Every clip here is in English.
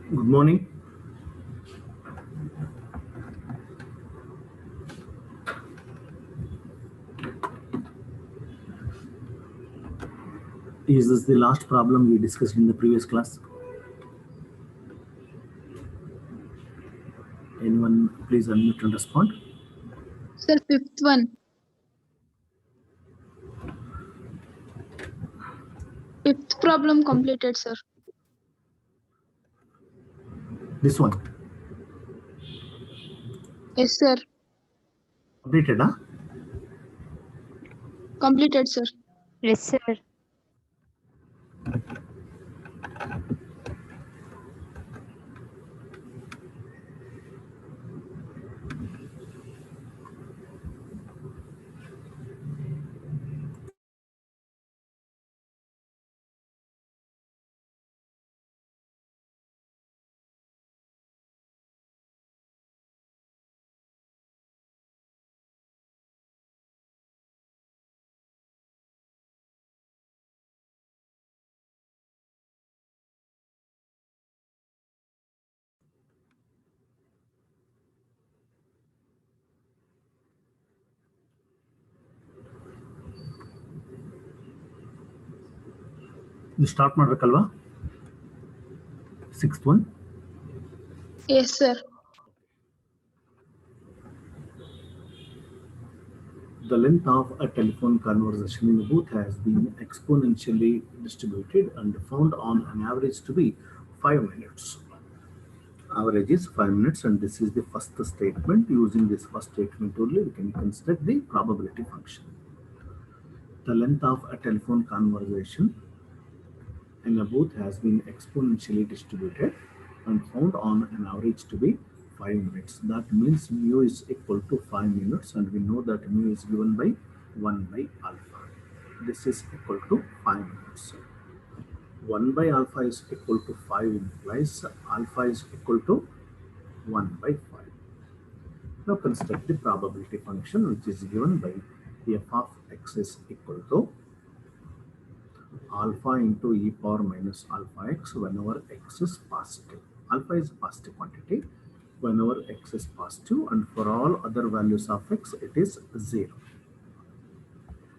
Good morning. Is this the last problem we discussed in the previous class? Anyone please unmute and respond. Sir, fifth one. Fifth problem completed, sir. This one. Yes, sir. Completed, huh? Completed, sir. Yes, sir. You start madrakkalva? Sixth one. Yes, sir. The length of a telephone conversation in a booth has been exponentially distributed and found on an average to be 5 minutes. Average is 5 minutes, and this is the first statement. Using this first statement only, we can construct the probability function. The length of a telephone conversation in a booth has been exponentially distributed and found on an average to be 5 minutes. That means mu is equal to 5 minutes, and we know that mu is given by 1 by alpha. This is equal to 5 minutes. 1 by alpha is equal to 5 implies alpha is equal to 1 by 5. Now construct the probability function, which is given by f of x is equal to alpha into e power minus alpha x whenever x is positive. Alpha is a positive quantity whenever x is positive, and for all other values of x it is 0.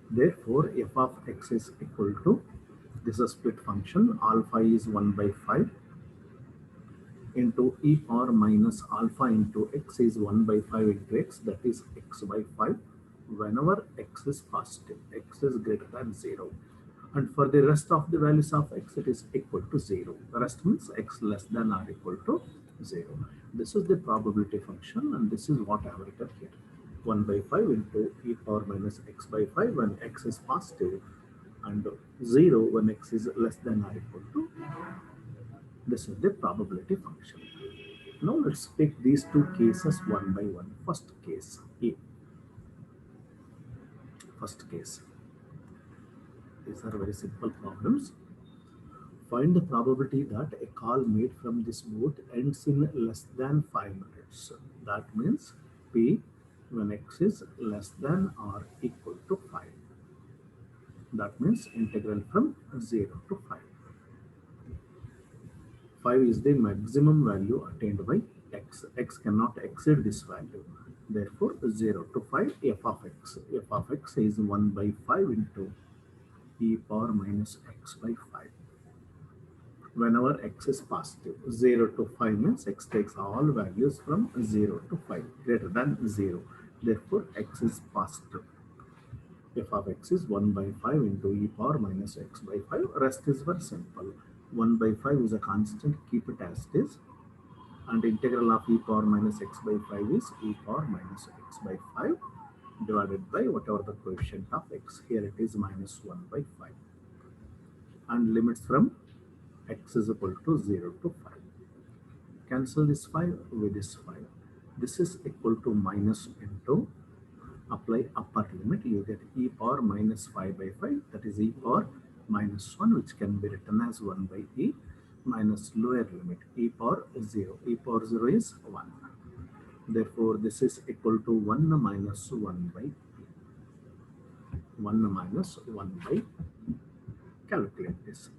Therefore, f of x is equal to, this is a split function, alpha is 1 by 5 into e power minus alpha into x is 1 by 5 into x, that is x by 5 whenever x is positive, x is greater than 0. And for the rest of the values of x, it is equal to 0. The rest means x less than or equal to 0. This is the probability function, and this is what I have written here. 1 by 5 into e power minus x by 5 when x is positive, and 0 when x is less than or equal to. This is the probability function. Now let's take these two cases one by one. First case A. First case. These are very simple problems. Find the probability that a call made from this booth ends in less than 5 minutes. That means P when x is less than or equal to 5. That means integral from 0 to 5. 5 is the maximum value attained by x. X cannot exceed this value. Therefore, 0 to 5 f of x. F of x is 1 by 5 into e power minus x by 5. Whenever x is positive, 0 to 5 means x takes all values from 0 to 5 greater than 0. Therefore, x is positive. F of x is 1 by 5 into e power minus x by 5. Rest is very simple. 1 by 5 is a constant, keep it as it is. And integral of e power minus x by 5 is e power minus x by 5 divided by whatever the coefficient of x. Here it is minus 1 by 5. And limits from x is equal to 0 to 5. Cancel this 5 with this 5. This is equal to minus into, apply upper limit, you get e power minus 5 by 5, that is e power minus 1, which can be written as 1 by e, minus lower limit e power 0. E power 0 is 1. Therefore, this is equal to 1 minus 1 by 1 minus 1 by, calculate this.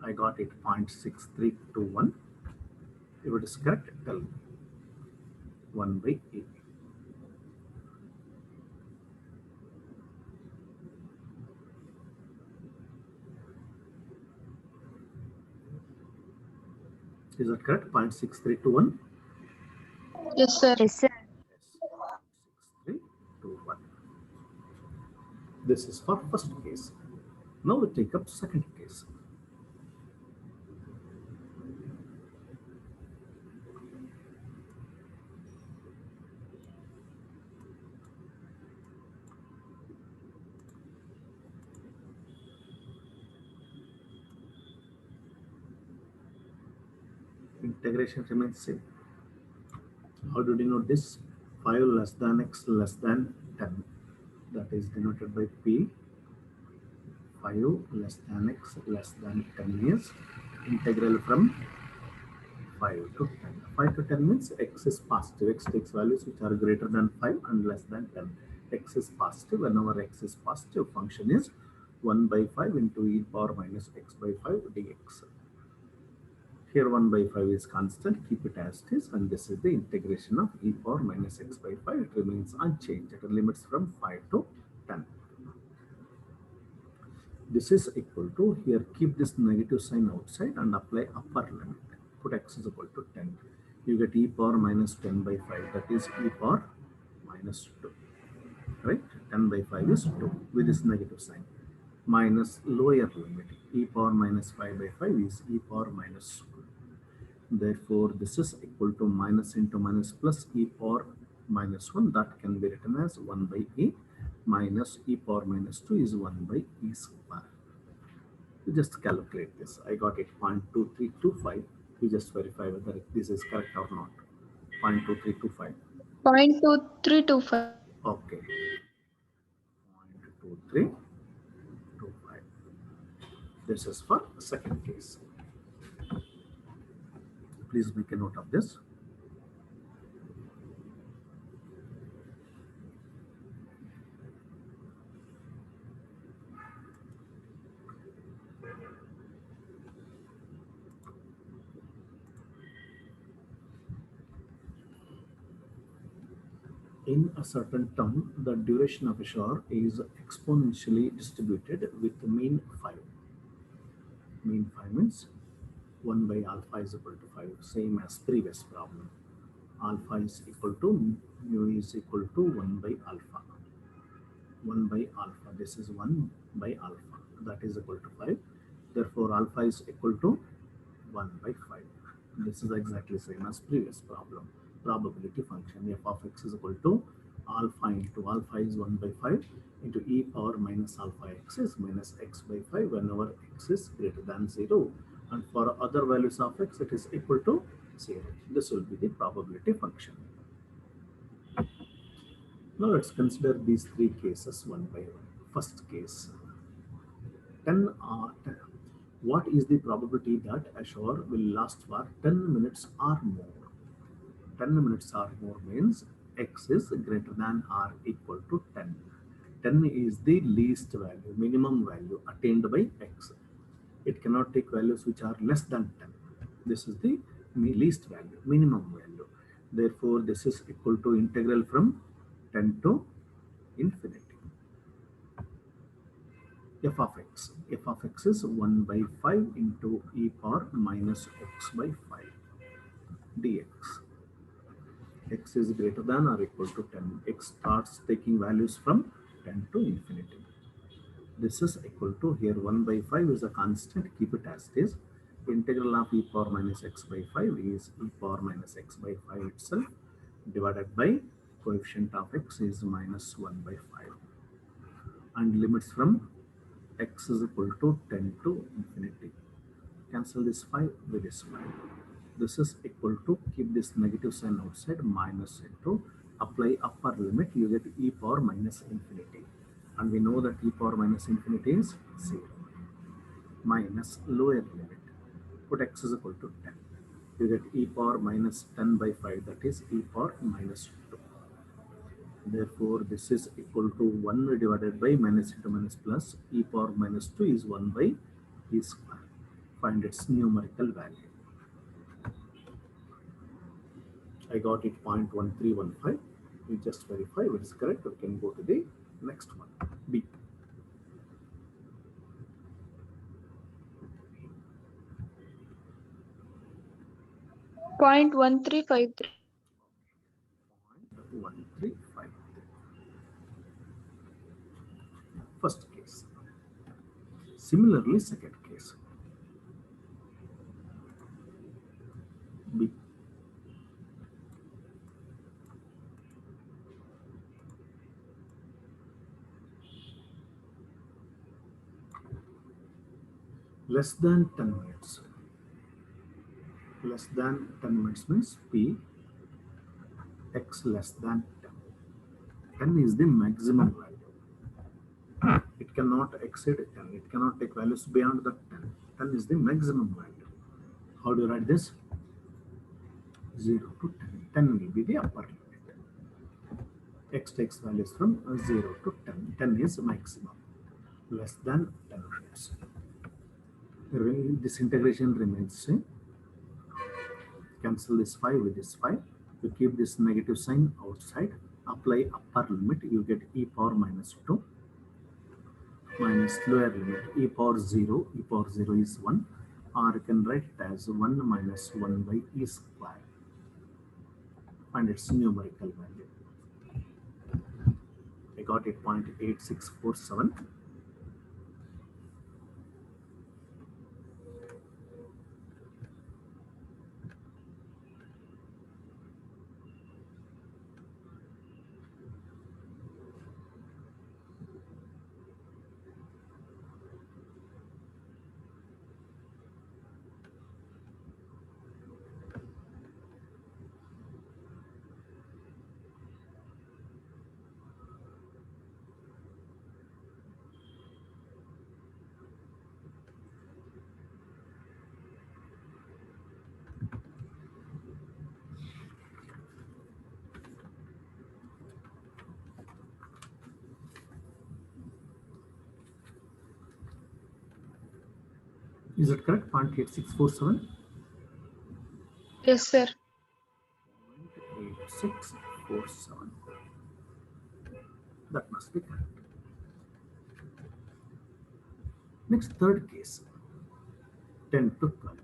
I got it 0.6321. If it is correct, tell me. 1 by e. Is that correct? 0.6321? Yes, sir. Yes, sir. Yes. 0.6321. This is for first case. Now we take up second case. Integration remains same. How did you know this? 5 less than x less than 10. That is denoted by p. 5 less than x less than 10 is integral from 5 to 10. 5 to 10 means x is positive. X takes values which are greater than 5 and less than 10. X is positive. Whenever x is positive, function is 1 by 5 into e power minus x by 5 dx. Here 1 by 5 is constant, keep it as it is, and this is the integration of e power minus x by 5. It remains unchanged. It limits from 5 to 10. This is equal to, here keep this negative sign outside and apply upper limit. Put x is equal to 10. You get e power minus 10 by 5, that is e power minus 2. Right? 10 by 5 is 2 with this negative sign. Minus lower limit, e power minus 5 by 5 is e power minus 2. Therefore, this is equal to minus into minus plus e power minus 1. That can be written as 1 by e minus e power minus 2 is 1 by e square. You just calculate this. I got it 0.2325. You just verify whether this is correct or not. 0.2325. 0.2325. Okay. 0.2325. This is for second case. Please make a note of this. In a certain term, the duration of a shower is exponentially distributed with the mean 5. Mean 5 means 1 by alpha is equal to 5, same as previous problem. Alpha is equal to mu is equal to 1 by alpha. 1 by alpha, this is 1 by alpha, that is equal to 5. Therefore, alpha is equal to 1 by 5. This is exactly same as previous problem. Probability function f of x is equal to alpha into alpha is 1 by 5 into e power minus alpha x is minus x by 5 whenever x is greater than 0. And for other values of x, it is equal to 0. This will be the probability function. Now let's consider these three cases one by one. First case, 10 what is the probability that a shower will last for 10 minutes or more? 10 minutes or more means x is greater than or equal to 10. 10 is the least value, minimum value attained by x. It cannot take values which are less than 10. This is the least value, minimum value. Therefore, this is equal to integral from 10 to infinity. F of x. F of x is 1 by 5 into e power minus x by 5 dx. X is greater than or equal to 10. X starts taking values from 10 to infinity. This is equal to, here 1 by 5 is a constant, keep it as it is. Integral of e power minus x by 5 is e power minus x by 5 itself divided by coefficient of x is minus 1 by 5. And limits from x is equal to 10 to infinity. Cancel this 5 with this 5. This is equal to, keep this negative sign outside, minus into, apply upper limit, you get e power minus infinity. And we know that e power minus infinity is 0. Minus lower limit, put x is equal to 10. You get e power minus 10 by 5, that is e power minus 2. Therefore, this is equal to 1 divided by minus into minus plus, e power minus 2 is 1 by e square. Find its numerical value. I got it 0.1315. We just verify if it's correct. We can go to the next one. B. Point 1353. 0.1353. First case. Similarly, second case. B. Less than 10 minutes. Less than 10 minutes means P x less than 10. 10 is the maximum value. It cannot exceed 10. It cannot take values beyond the 10. 10 is the maximum value. How do you write this? 0 to 10. 10 will be the upper limit. X takes values from 0 to 10. 10 is maximum. Less than 10 minutes. This integration remains same. Cancel this 5 with this 5. You keep this negative sign outside. Apply upper limit. You get e power minus 2 minus lower limit e power 0. E power 0 is 1. Or you can write it as 1 minus 1 by e square. Find its numerical value. I got it 0.8647. Is it correct? 0.8647? Yes, sir. 0.8647. That must be correct. Next, third case. 10 to 12.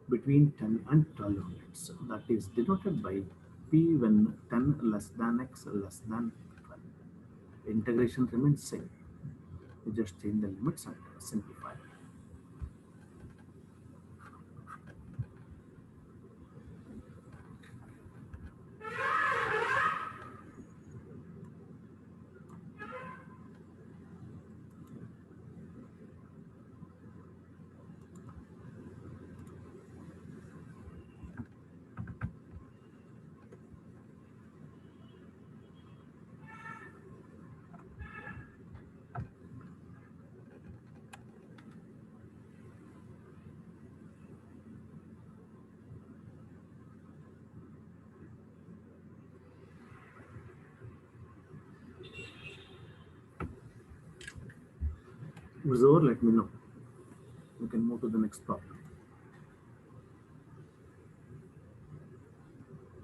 Between 10 and 12 units. That is denoted by P when 10 less than x less than 12. The integration remains same. You just change the limits and simplify. If it's over, let me know. We can move to the next problem.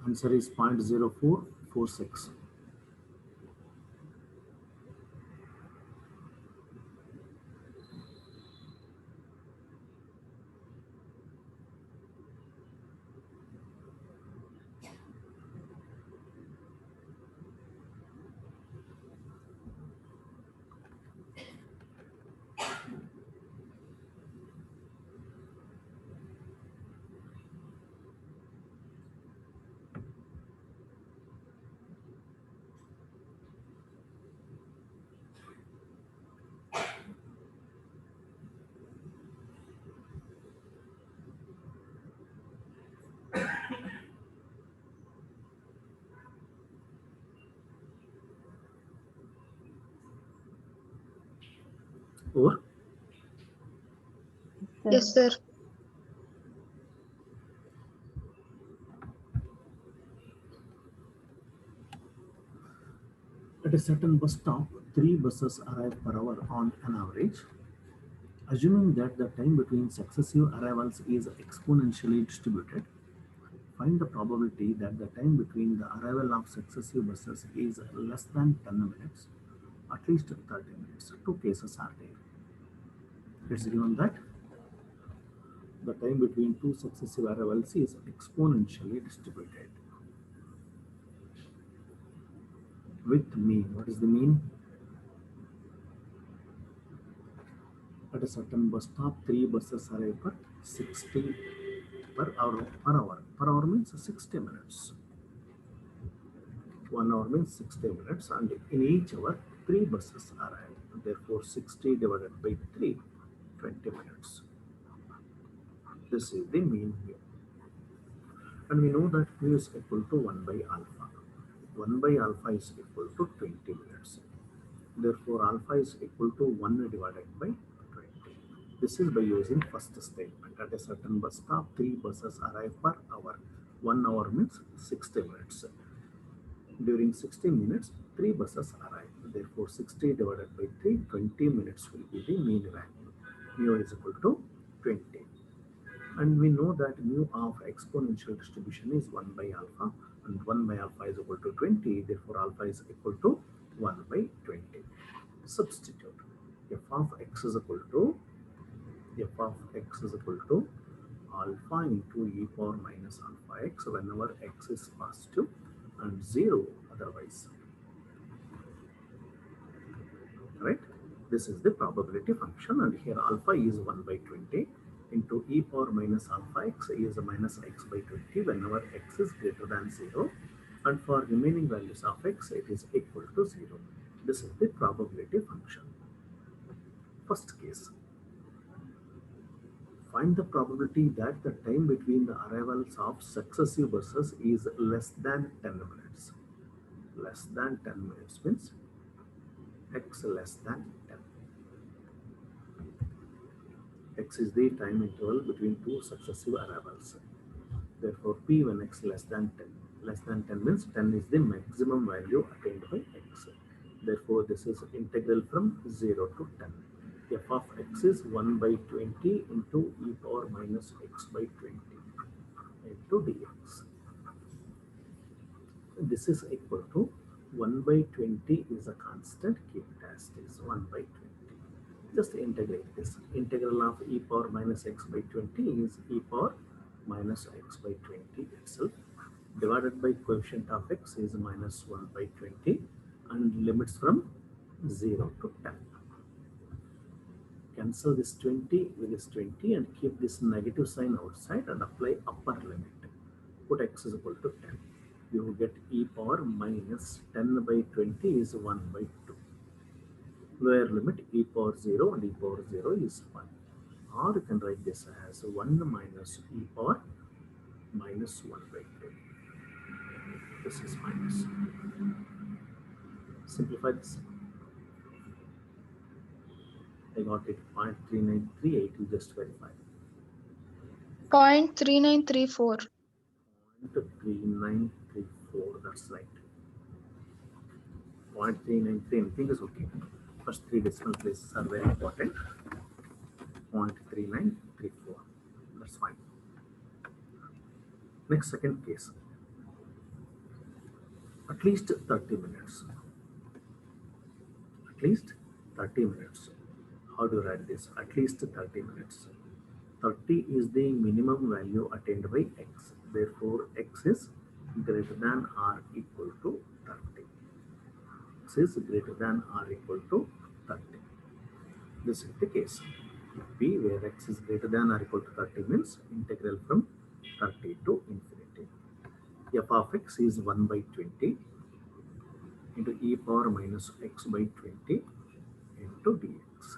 Answer is 0.0446. Over. Yes, sir. At a certain bus stop, 3 buses arrive per hour on an average. Assuming that the time between successive arrivals is exponentially distributed, Find the probability that the time between the arrival of successive buses is less than 10 minutes, at least 30 minutes. Two cases are there. It's given that the time between two successive arrivals is exponentially distributed with mean. What is the mean? At a certain bus stop, 3 buses arrive per 60 per hour. Per hour means 60 minutes. 1 hour means 60 minutes, and in each hour 3 buses arrive. Therefore 60 divided by 3, 20 minutes. This is the mean mu. And we know that mu is equal to 1 by alpha. 1 by alpha is equal to 20 minutes. Therefore alpha is equal to 1 divided by 20. This is by using first statement. At a certain bus stop, 3 buses arrive per hour. 1 hour means 60 minutes. During 60 minutes, 3 buses arrive. Therefore, 60 divided by 3, 20 minutes will be the mean value. Mu is equal to 20. And we know that mu of exponential distribution is 1 by alpha, and 1 by alpha is equal to 20. Therefore, alpha is equal to 1 by 20. Substitute. F of x is equal to alpha into e power minus alpha x whenever x is positive and 0 otherwise. Right? This is the probability function, and here alpha is 1 by 20 into e power minus alpha x is minus x by 20 whenever x is greater than 0, and for remaining values of x it is equal to 0. This is the probability function. First case. Find the probability that the time between the arrivals of successive buses is less than 10 minutes. Less than 10 minutes means x less than 10. X is the time interval between two successive arrivals. Therefore, p when x less than 10. Less than 10 means 10 is the maximum value attained by x. Therefore, this is integral from 0 to 10. F of x is 1 by 20 into e power minus x by 20 into dx. This is equal to 1 by 20 is a constant, keep it as it is 1 by 20. Just integrate this. Integral of e power minus x by 20 is e power minus x by 20 itself, divided by coefficient of x is minus 1 by 20, and limits from 0 to 10. Cancel this 20 with this 20 and keep this negative sign outside and apply upper limit. Put x is equal to 10. You will get e power minus 10 by 20 is 1 by 2. Lower limit e power 0 and e power 0 is 1. Or you can write this as 1 minus e power minus 1 by 2. This is minus. Simplify this. I got it 0.3938. You just verify. 0.3934. 0.3934. That's right. 0.393. Anything is okay. First 3 decimal places are very important. 0.3934. That's fine. Next, second case. At least 30 minutes. At least 30 minutes. How do you write this? At least 30 minutes. 30 is the minimum value attained by x. Therefore, x is greater than or equal to 30. X is greater than or equal to 30. This is the case. P where x is greater than or equal to 30 means integral from 30 to infinity. F of x is 1 by 20 into e power minus x by 20 into dx.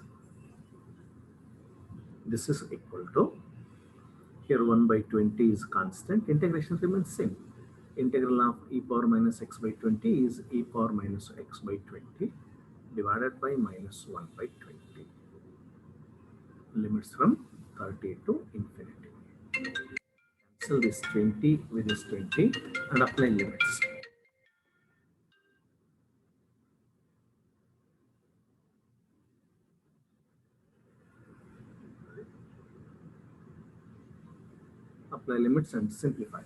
This is equal to, here 1 by 20 is constant, integration remains same. Integral of e power minus x by 20 is e power minus x by 20 divided by minus 1 by 20. Limits from 30 to infinity. Cancel this 20 with this 20 and apply limits. Apply limits and simplify.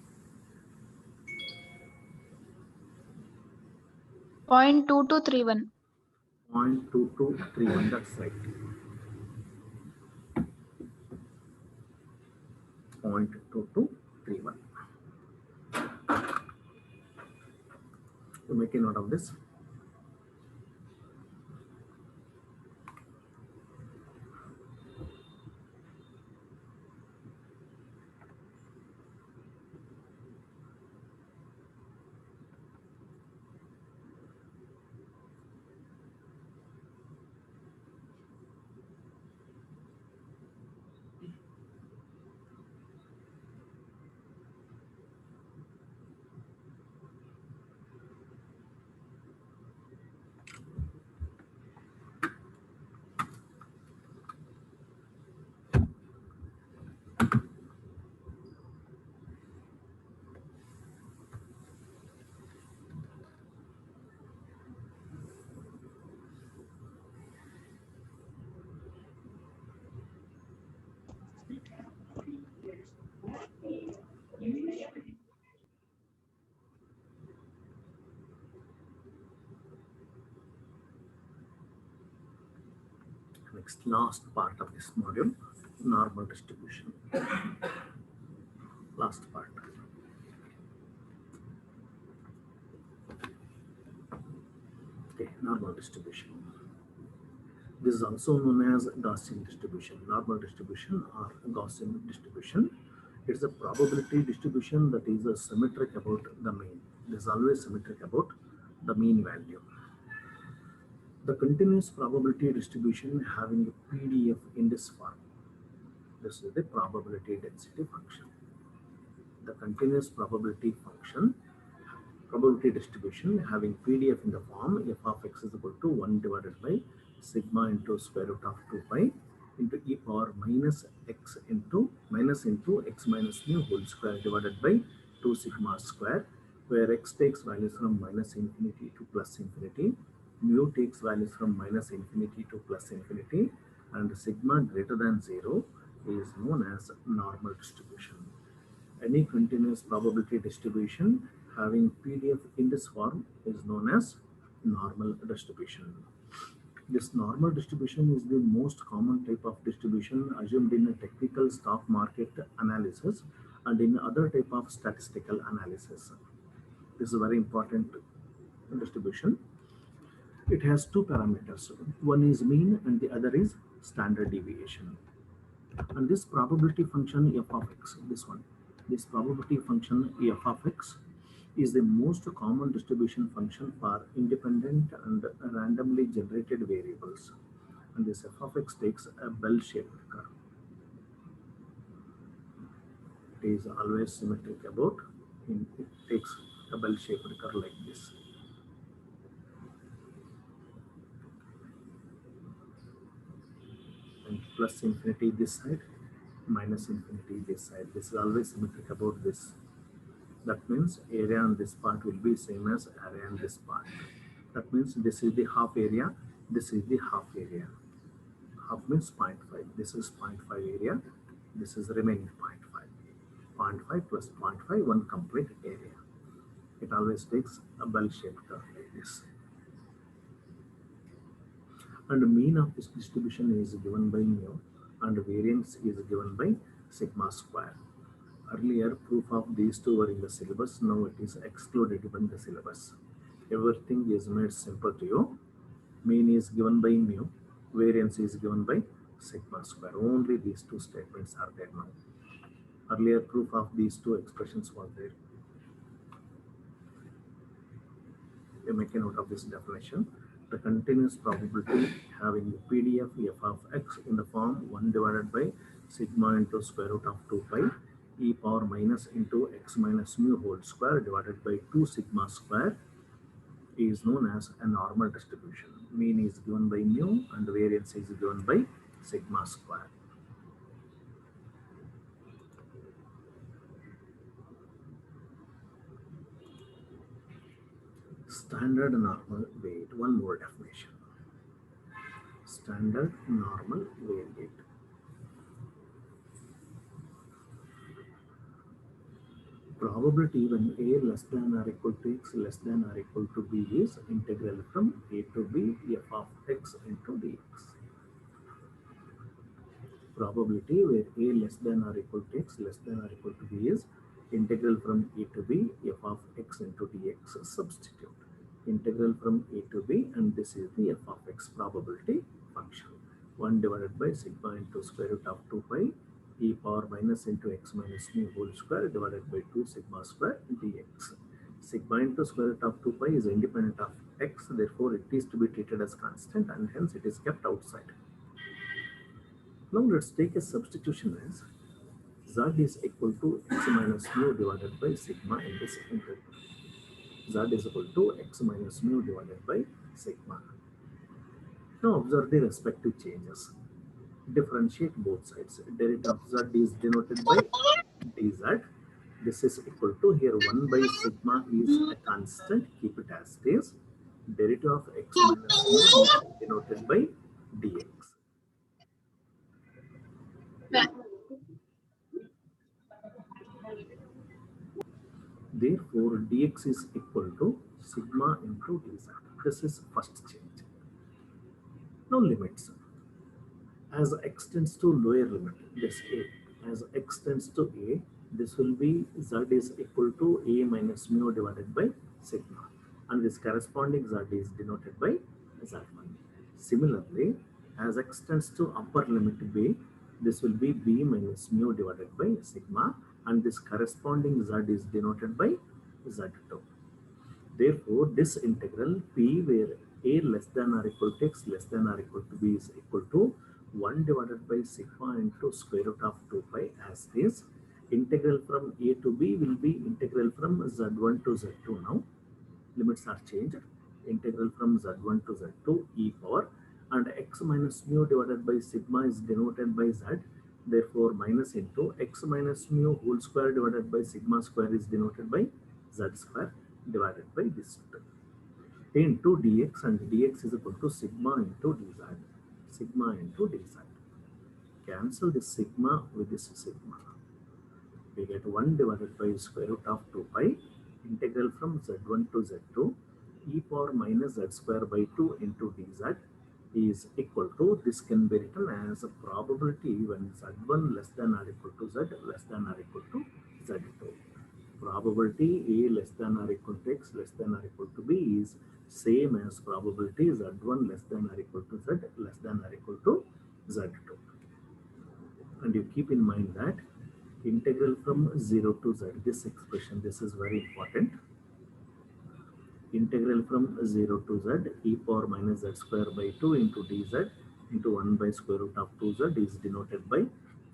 0.2231. 0.2231, that's right. 0.2231. You make a note of this. Next, last part of this module, normal distribution. Last part. Okay, normal distribution. This is also known as Gaussian distribution, normal distribution or Gaussian distribution. It's a probability distribution that is symmetric about the mean. It is always symmetric about the mean value. The continuous probability distribution having a PDF in this form. This is the probability density function. The continuous probability function, probability distribution having PDF in the form f of x is equal to 1 divided by sigma into square root of 2 pi into e power minus x into x minus mu whole square divided by 2 sigma square, where x takes values from minus infinity to plus infinity, mu takes values from minus infinity to plus infinity, and sigma greater than 0 is known as normal distribution. Any continuous probability distribution having PDF in this form is known as normal distribution. This normal distribution is the most common type of distribution assumed in a technical stock market analysis and in other type of statistical analysis. This is a very important distribution. It has two parameters. One is mean and the other is standard deviation. And this probability function f of x, this probability function f of x is the most common distribution function for independent and randomly generated variables. And this f of x takes a bell-shaped curve. It is always symmetric about, it takes a bell-shaped curve like this. And plus infinity this side, minus infinity this side. This is always symmetric about this. That means area on this part will be same as area on this part. That means this is the half area, this is the half area. Half means 0.5. This is 0.5 area, this is remaining 0.5. 0.5 plus 0.5, one complete area. It always takes a bell-shaped curve like this. And the mean of this distribution is given by mu and variance is given by sigma square. Earlier, proof of these two were in the syllabus. Now it is excluded from the syllabus. Everything is made simple to you. Mean is given by mu, variance is given by sigma square. Only these two statements are there now. Earlier, proof of these two expressions was there. You make a note of this definition. The continuous probability having the PDF f of x in the form 1 divided by sigma into square root of 2 pi e power minus into x minus mu whole square divided by 2 sigma square is known as a normal distribution. Mean is given by mu and variance is given by sigma square. Standard normal weight, one more definition. Standard normal weight. Probability when a less than or equal to x less than or equal to b is integral from a to b f of x into dx. Probability where a less than or equal to x less than or equal to b is integral from a to b f of x into dx. Substitute integral from a to b, and this is the f of x probability function. 1 divided by sigma into square root of 2 pi e power minus into x minus mu whole square divided by 2 sigma square dx. Sigma into square root of 2 pi is independent of x, therefore it is to be treated as constant and hence it is kept outside. Now let's take a substitution as z is equal to x minus mu divided by sigma in this integral. Z is equal to x minus mu divided by sigma. Now observe the respective changes. Differentiate both sides. Derivative of z is denoted by dz. This is equal to, here 1 by sigma is a constant, keep it as it is. Derivative of x minus mu is denoted by dx. Therefore, dx is equal to sigma into dz. This is first change. Now limits. As x tends to lower limit, this a, as x tends to a, this will be z is equal to a minus mu divided by sigma, and this corresponding z is denoted by z1. Similarly, as x tends to upper limit b, this will be b minus mu divided by sigma, and this corresponding z is denoted by z2. Therefore, this integral p where a less than or equal to x less than or equal to b is equal to 1 divided by sigma into square root of 2 pi as is. Integral from a to b will be integral from z1 to z2 now. Limits are changed. Integral from z1 to z2 e power, and x minus mu divided by sigma is denoted by z. Therefore, minus into x minus mu whole square divided by sigma square is denoted by z square divided by this into dx, and dx is equal to sigma into dz. Sigma into dz. Cancel this sigma with this sigma. We get 1 divided by square root of 2 pi integral from z1 to z2 e power minus z square by 2 into dz is equal to, this can be written as a probability when z1 less than or equal to z less than or equal to z2. Probability a less than or equal to x less than or equal to b is same as probability z1 less than or equal to z less than or equal to z2. And you keep in mind that integral from 0 to z, this expression, this is very important. Integral from 0 to z e power minus z square by 2 into dz into 1 by square root of 2z is denoted by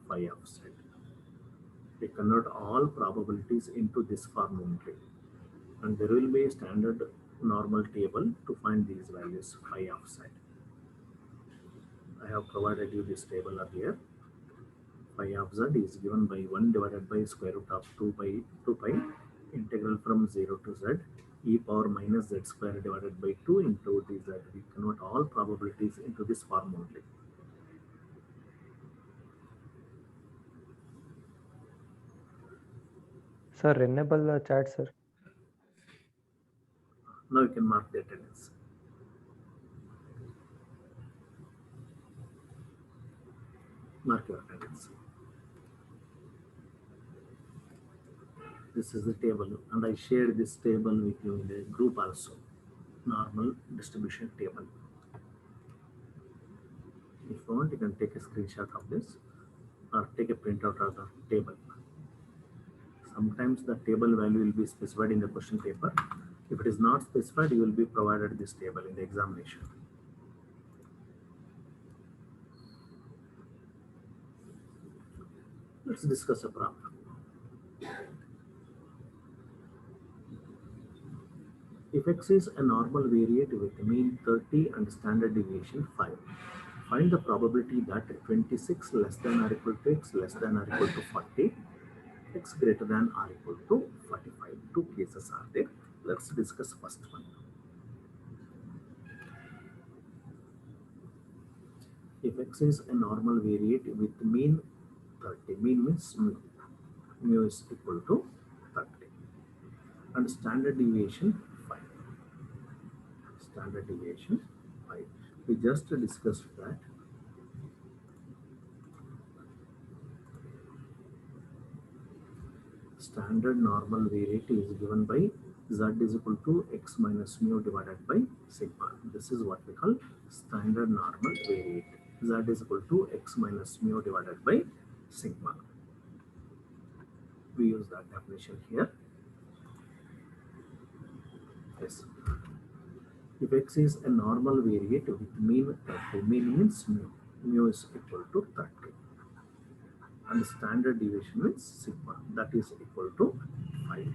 phi of z. We convert all probabilities into this form only, and there will be a standard normal table to find these values phi of z. I have provided you this table earlier. Phi of z is given by 1 divided by square root of 2 by 2 pi integral from 0 to z e power minus z square divided by 2 into dz. We convert all probabilities into this form only. Sir, enable the chat, sir. Now you can mark the attendance. Mark your attendance. This is the table, and I shared this table with you in the group also. Normal distribution table. If you want, you can take a screenshot of this or take a printout of the table. Sometimes the table value will be specified in the question paper. If it is not specified, you will be provided this table in the examination. Let's discuss a problem. If x is a normal variate with mean 30 and standard deviation 5, find the probability that 26 less than or equal to x less than or equal to 40, x greater than or equal to 45. Two cases are there. Let's discuss first one. If x is a normal variate with mean 30, mean means mu is equal to 30. and standard deviation 5. Standard deviation 5. We just discussed that. Standard normal variate is given by z is equal to x minus mu divided by sigma. This is what we call standard normal variate. Z is equal to x minus mu divided by sigma. We use that definition here. Yes. If x is a normal variate with mean 30, mean means mu. Mu is equal to 30. And standard deviation means sigma, that is equal to 5.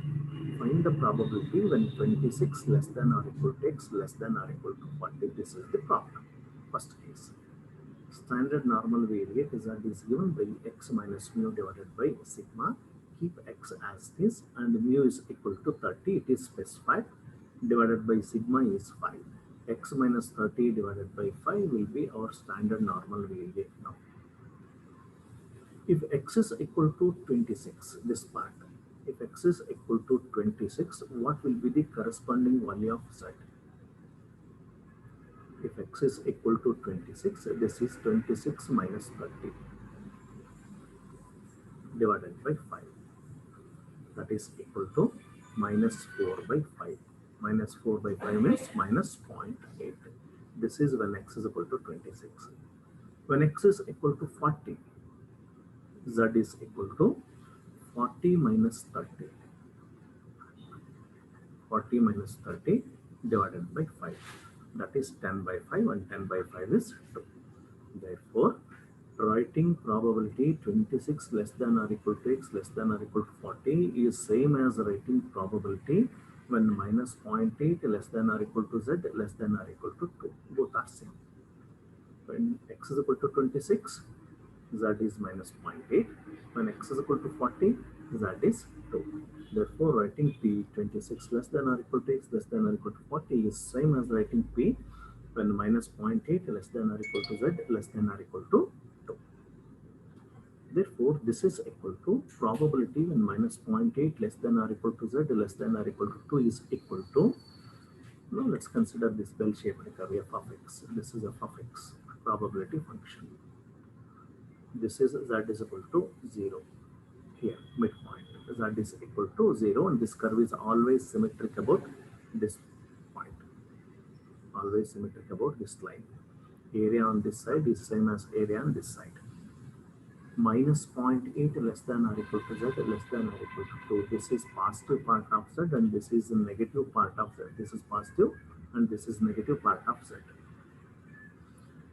Find the probability when 26 less than or equal to x less than or equal to 40. This is the problem. First case. Standard normal variate is given by x minus mu divided by sigma. Keep x as is and mu is equal to 30. It is specified. Divided by sigma is 5. X minus 30 divided by 5 will be our standard normal variate now. If x is equal to 26, this part, if x is equal to 26, what will be the corresponding value of z? If x is equal to 26, this is 26 minus 30 divided by 5. That is equal to minus 4 by 5. Minus 4 by 5 means minus 0.8. This is when x is equal to 26. When x is equal to 40, z is equal to 40 minus 30. 40 minus 30 divided by 5. That is 10 by 5 and 10 by 5 is 2. Therefore, writing probability 26 less than or equal to x less than or equal to 40 is same as writing probability when minus 0.8 less than or equal to z less than or equal to 2. Both are same. When x is equal to 26, z is minus 0.8. When x is equal to 40, z is 2. Therefore, writing p 26 less than or equal to x less than or equal to 40 is same as writing p when minus 0.8 less than or equal to z less than or equal to 2. Therefore, this is equal to probability when minus 0.8 less than or equal to z less than or equal to 2 is equal to, now let's consider this bell-shaped curve f of x. This is f of x, probability function. This is z is equal to 0 here, midpoint. Z is equal to 0 and this curve is always symmetric about this point. Always symmetric about this line. Area on this side is same as area on this side. Minus 0.8 less than or equal to z less than or equal to 2. This is positive part of z and this is the negative part of z. This is positive and this is negative part of z.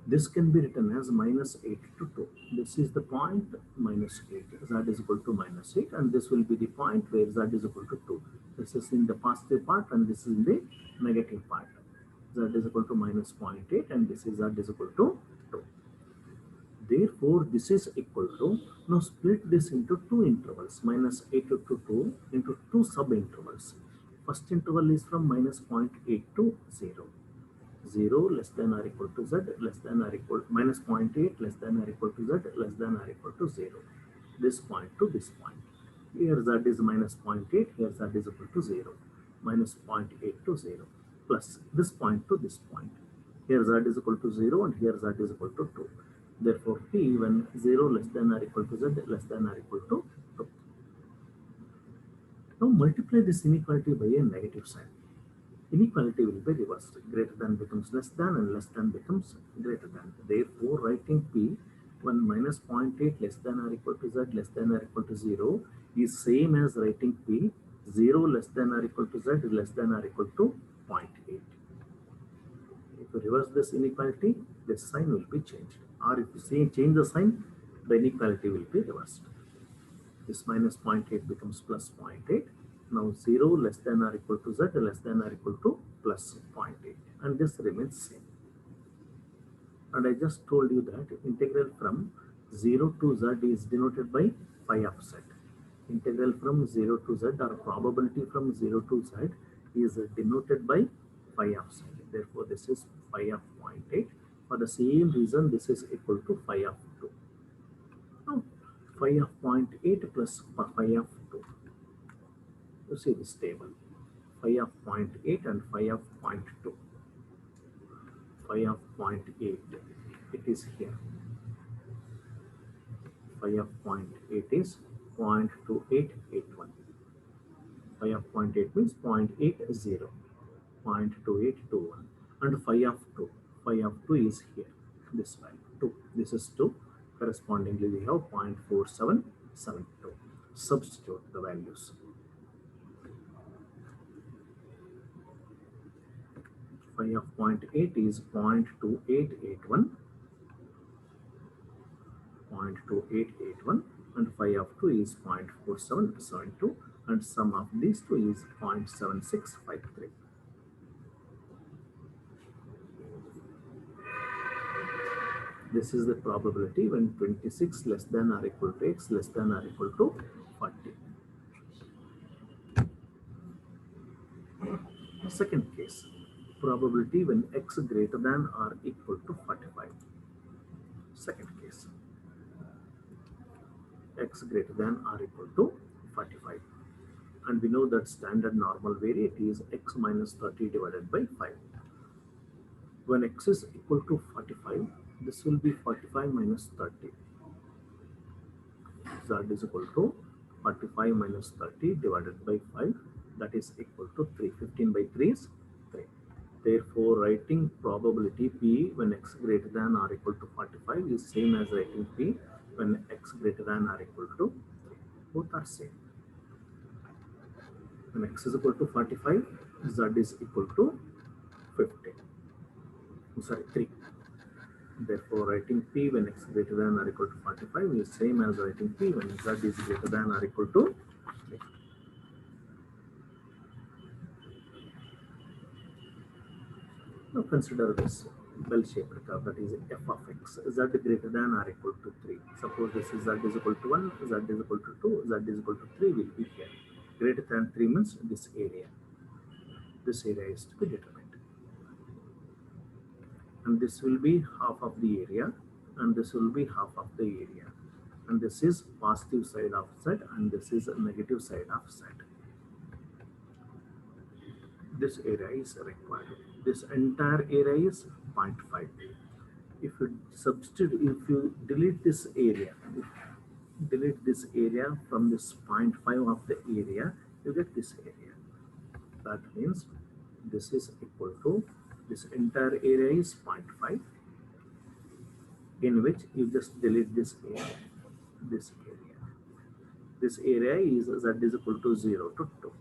This can be written as minus 8 to 2. This is the point minus 8. Z is equal to minus 8 and this will be the point where z is equal to 2. This is in the positive part and this is in the negative part. Z is equal to minus 0.8 and this is z is equal to 2. Therefore, this is equal to, now split this into two intervals, minus 8 to 2 into two sub-intervals. First interval is from minus 0.8 to 0. 0 less than or equal to z less than or equal to minus 0.8 less than or equal to z less than or equal to 0. This point to this point. Here z is minus 0.8, here z is equal to 0. Minus 0.8 to 0 plus this point to this point. Here z is equal to 0 and here z is equal to 2. Therefore, p when 0 less than or equal to z less than or equal to 2. Now multiply this inequality by a negative sign. Inequality will be reversed. Greater than becomes less than and less than becomes greater than. Therefore, writing p when minus 0.8 less than or equal to z less than or equal to 0 is same as writing p 0 less than or equal to z less than or equal to 0.8. If you reverse this inequality, this sign will be changed. Or if you say change the sign, the inequality will be reversed. This minus 0.8 becomes plus 0.8. Now 0 less than or equal to z less than or equal to plus 0.8 and this remains same. And I just told you that integral from 0 to z is denoted by phi of z. Integral from 0 to z or probability from 0 to z is denoted by phi of z. Therefore, this is phi of 0.8. For the same reason, this is equal to phi of 2. Now, phi of 0.8 plus phi of 2. You see this table. phi of 0.8 and phi of 0.2. Phi of 0.8, it is here. Phi of 0.8 is 0.2881. Phi of 0.8 means 0.80, 0.2821. And phi of 2, phi of 2 is here, this value 2. This is 2. Correspondingly, we have 0.4772. Substitute the values. Phi of 0.8 is 0.2881, 0.2881, and phi of 2 is 0.4772, and sum of these two is 0.7653. This is the probability when 26 less than or equal to x less than or equal to 40. Second case, probability when x greater than or equal to 45. Second case, x greater than or equal to 45. And we know that standard normal variate is x minus 30 divided by 5. When x is equal to 45, this will be 45 minus 30. Z is equal to 45 minus 30 divided by 5, that is equal to 3. 15 by 3 is 3. Therefore, writing probability P when x greater than or equal to 45 is same as writing P when x greater than or equal to 3. Both are same. When x is equal to 45, Z is equal to 15. Sorry, 3. Therefore, writing P when x greater than or equal to 45 is same as writing P when Z is greater than or equal to 3. Now consider this bell-shaped curve, that is f of x. Z greater than or equal to 3. Suppose this is Z is equal to 1, Z is equal to 2, Z is equal to 3 will be here. Greater than 3 means this area. This area is to be determined. And this will be half of the area, and this will be half of the area. And this is positive side of Z, and this is a negative side of Z. This area is required. This entire area is 0.5. If you substitute, if you delete this area, from this 0.5 of the area, you get this area. That means this is equal to, this entire area is 0.5, in which you just delete this area. This area is Z is equal to 0 to 2.